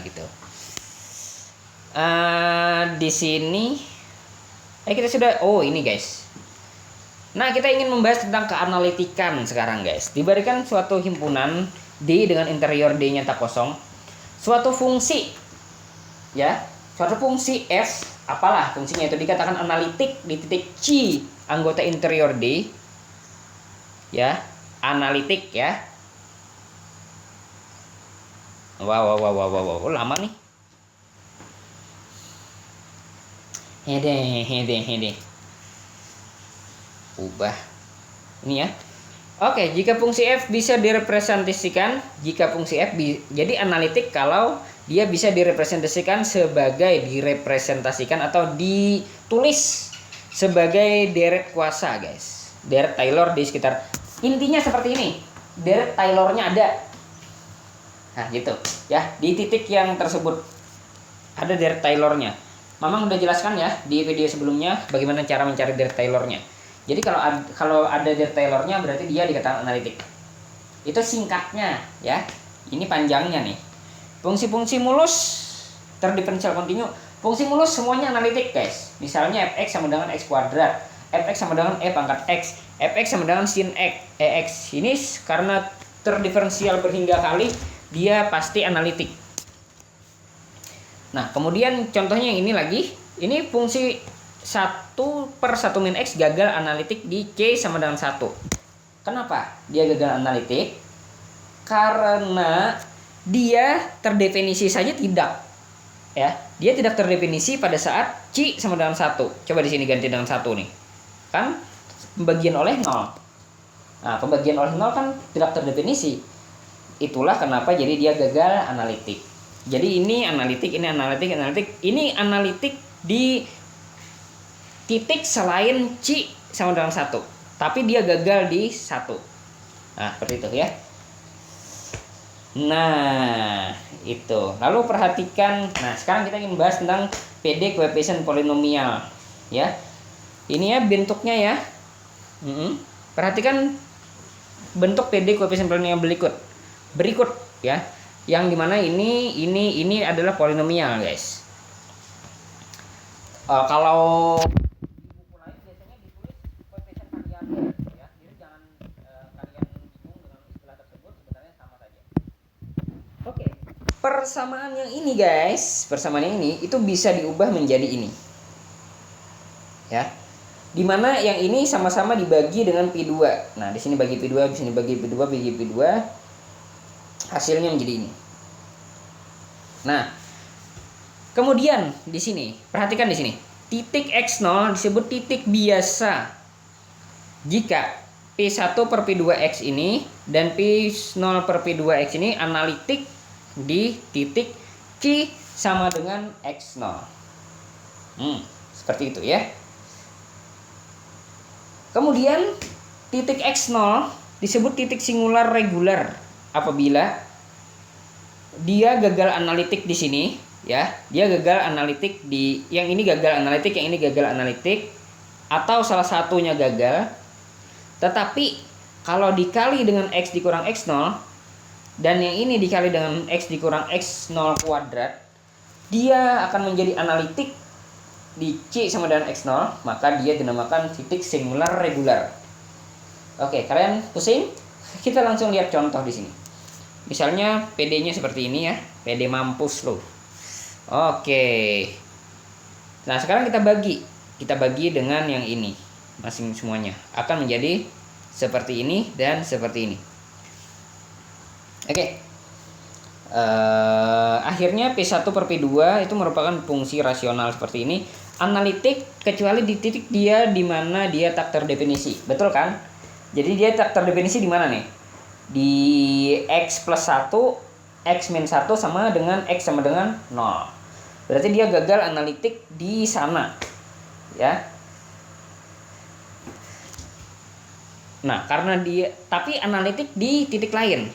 gitu. Di sini kita sudah ini guys. Nah, kita ingin membahas tentang keanalitikan sekarang guys. Diberikan suatu himpunan D dengan interior D nyata kosong, suatu fungsi ya, suatu fungsi F, apalah fungsinya itu dikatakan analitik di titik C anggota interior D ya, analitik ya. Wow, lama nih. Hede. Ubah ini ya. Oke, jika fungsi F bisa direpresentasikan, jadi analitik kalau dia bisa direpresentasikan atau ditulis sebagai deret kuasa guys, deret Taylor di sekitar. Intinya seperti ini, deret Taylornya ada. Nah gitu ya, di titik yang tersebut ada deret Taylornya. Mamang udah jelaskan ya di video sebelumnya bagaimana cara mencari deret Taylornya. Jadi kalau ada deret Taylornya berarti dia dikatakan analitik. Itu singkatnya ya. Ini panjangnya nih. Fungsi-fungsi mulus terdiferensial kontinu. Fungsi mulus semuanya analitik guys. Misalnya fx sama dengan x kuadrat, fx sama dengan e pangkat x, fx sama dengan sin x. Ini karena terdiferensial berhingga kali, dia pasti analitik. Nah, kemudian contohnya yang ini lagi. Ini fungsi 1/1 min X gagal analitik di C sama dengan 1. Kenapa dia gagal analitik? Karena dia terdefinisi saja tidak. Ya, dia tidak terdefinisi pada saat C sama dengan 1. Coba di sini ganti dengan 1 nih. Kan pembagian oleh 0. Nah, pembagian oleh 0 kan tidak terdefinisi. Itulah kenapa jadi dia gagal analitik. Jadi ini analitik, ini analitik di titik selain C sama dengan 1, tapi dia gagal di 1. Nah, seperti itu ya. Nah, itu. Lalu perhatikan. Nah, sekarang kita ingin bahas tentang PD koefisien polinomial ya. Ini ya bentuknya ya. Perhatikan bentuk PD koefisien polinomial berikut ya. Yang dimana ini adalah polinomial guys. Kalau buku lain biasanya ditulis koefisien variabel ya. Jadi jangan kalian bingung dengan istilah tersebut, sebenarnya sama saja. Oke. Persamaan yang ini guys, itu bisa diubah menjadi ini. Ya. Dimana yang ini sama-sama dibagi dengan P2. Nah, di sini bagi P2, di sini bagi P2, bagi P2. Hasilnya menjadi ini. Nah, kemudian di sini, perhatikan di sini. Titik X0 disebut titik biasa jika P1/P2X ini dan P0/P2X ini analitik di titik C sama dengan X0. Seperti itu ya. Kemudian titik X0 disebut titik singular reguler apabila dia gagal analitik di sini ya. Dia gagal analitik di yang ini gagal analitik, yang ini gagal analitik atau salah satunya gagal. Tetapi kalau dikali dengan X dikurang X0 dan yang ini dikali dengan X dikurang X0 kuadrat, dia akan menjadi analitik di C sama dengan X0, maka dia dinamakan titik singular reguler. Oke, kalian pusing? Kita langsung lihat contoh di sini. Misalnya PD-nya seperti ini ya, PD mampus loh. Oke. Nah, sekarang kita bagi dengan yang ini. Masing semuanya akan menjadi seperti ini dan seperti ini. Oke. Akhirnya P1/P2 itu merupakan fungsi rasional seperti ini. Analitik kecuali di titik dia di mana dia tak terdefinisi. Betul kan? Jadi dia tak terdefinisi di mana nih? Di X plus 1, X min 1 sama dengan X sama dengan 0. Berarti dia gagal analitik di sana. Ya. Nah, karena dia tapi analitik di titik lain.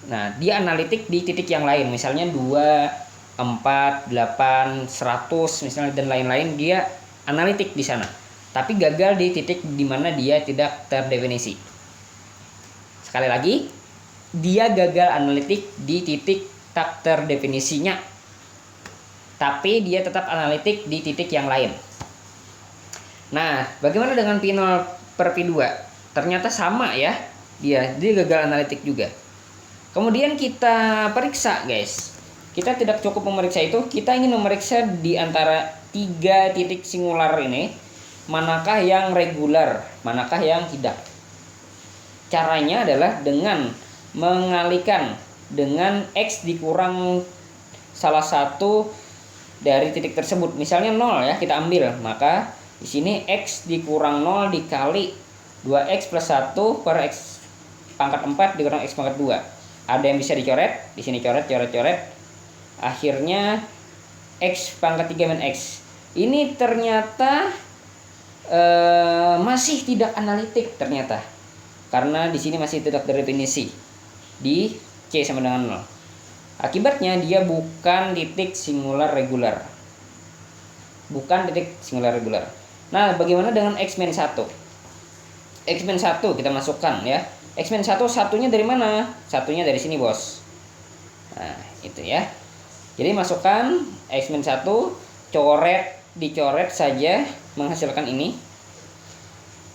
Nah, dia analitik di titik yang lain, misalnya 2, 4, 8, 100 misalnya dan lain-lain, dia analitik di sana. Tapi gagal di titik di mana dia tidak terdefinisi. Sekali lagi, dia gagal analitik di titik tak terdefinisinya, tapi dia tetap analitik di titik yang lain. Nah, bagaimana dengan P0 per P2? Ternyata sama ya, dia gagal analitik juga. Kemudian kita periksa guys, kita tidak cukup memeriksa itu, kita ingin memeriksa di antara 3 titik singular ini, manakah yang regular, manakah yang tidak. Caranya adalah dengan mengalihkan dengan X dikurang salah satu dari titik tersebut. Misalnya 0 ya, kita ambil. Maka di sini X dikurang 0 dikali 2X plus 1 per X pangkat 4 dikurang X pangkat 2. Ada yang bisa dicoret, di sini coret. Akhirnya X pangkat 3 min X. Ini ternyata masih tidak analitik ternyata. Karena di sini masih tidak terdefinisi di C sama dengan 0. Akibatnya dia bukan titik singular regular. Bukan titik singular regular. Nah, bagaimana dengan X-1? X-1 kita masukkan ya. X-1 satunya dari mana? Satunya dari sini, Bos. Nah, itu ya. Jadi masukkan X-1, dicoret saja menghasilkan ini.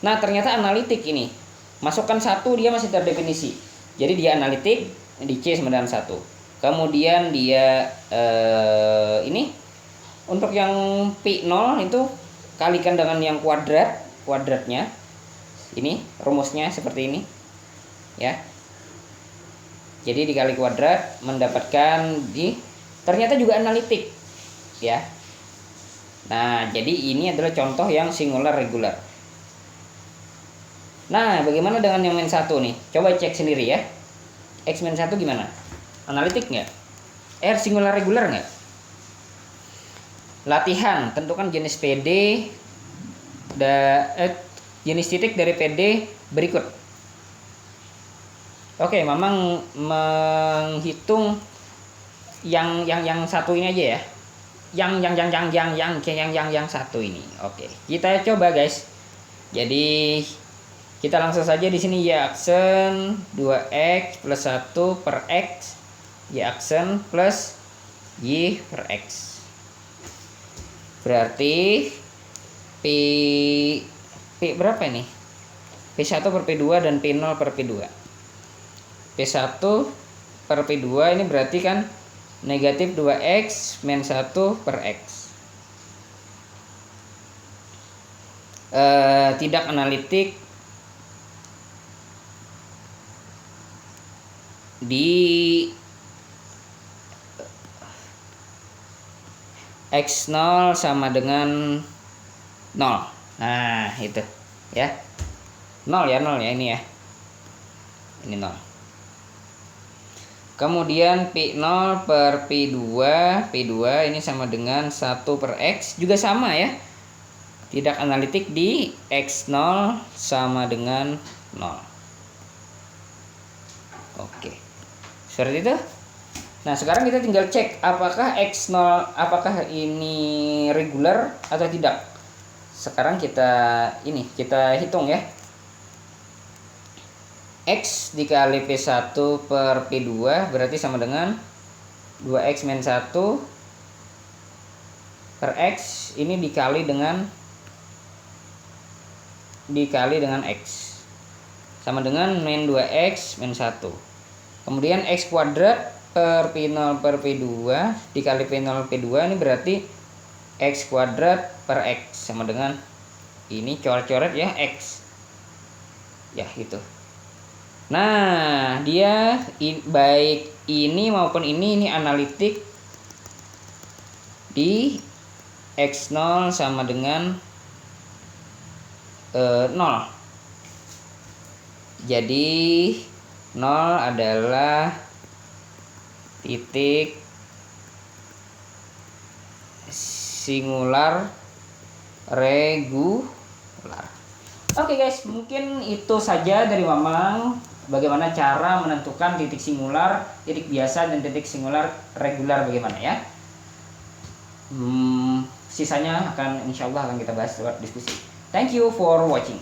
Nah, ternyata analitik ini. Masukkan 1 dia masih terdefinisi. Jadi dia analitik di C sama dengan 1. Kemudian dia ini untuk yang P0 itu kalikan dengan yang kuadratnya. Ini rumusnya seperti ini. Ya. Jadi dikali kuadrat mendapatkan ternyata juga analitik. Ya. Nah, jadi ini adalah contoh yang singular regular. Nah, bagaimana dengan yang min 1 nih? Coba cek sendiri ya. X min 1 gimana? Analitik nggak? Singular regular nggak? Latihan, tentukan jenis PD jenis titik dari PD berikut. Oke, Mamang menghitung yang satu ini aja ya. Yang satu ini. Oke, kita coba guys. Jadi kita langsung saja di sini Y aksen 2X plus 1 per X, Y aksen plus Y per X. Berarti P berapa ini? P1 per P2 dan P0 per P2. P1 per P2 ini berarti kan negatif 2X min 1 per X. Tidak analitik di X0 sama dengan 0. Nah, itu ya. 0 ya ini ya. Ini 0. Kemudian P0 per P2 ini sama dengan 1 per X, juga sama ya. Tidak analitik di X0 sama dengan 0. Oke. Seperti itu. Nah, sekarang kita tinggal cek apakah X0 ini regular atau tidak. Sekarang kita hitung ya. X dikali P1 per P2 berarti sama dengan 2X min 1 per X ini dikali dengan X sama dengan min 2X min 1. Kemudian X kuadrat per P0 per P2 dikali P0 P2 ini berarti X kuadrat per X sama dengan ini coret-coret ya X. Ya, gitu. Nah, dia baik ini maupun ini analitik di X0 sama dengan 0. Jadi 0 adalah titik singular regular. Oke guys, mungkin itu saja dari Mamang. Bagaimana cara menentukan titik singular, titik biasa, dan titik singular regular bagaimana ya. Sisanya insya Allah akan kita bahas lewat diskusi. Thank you for watching.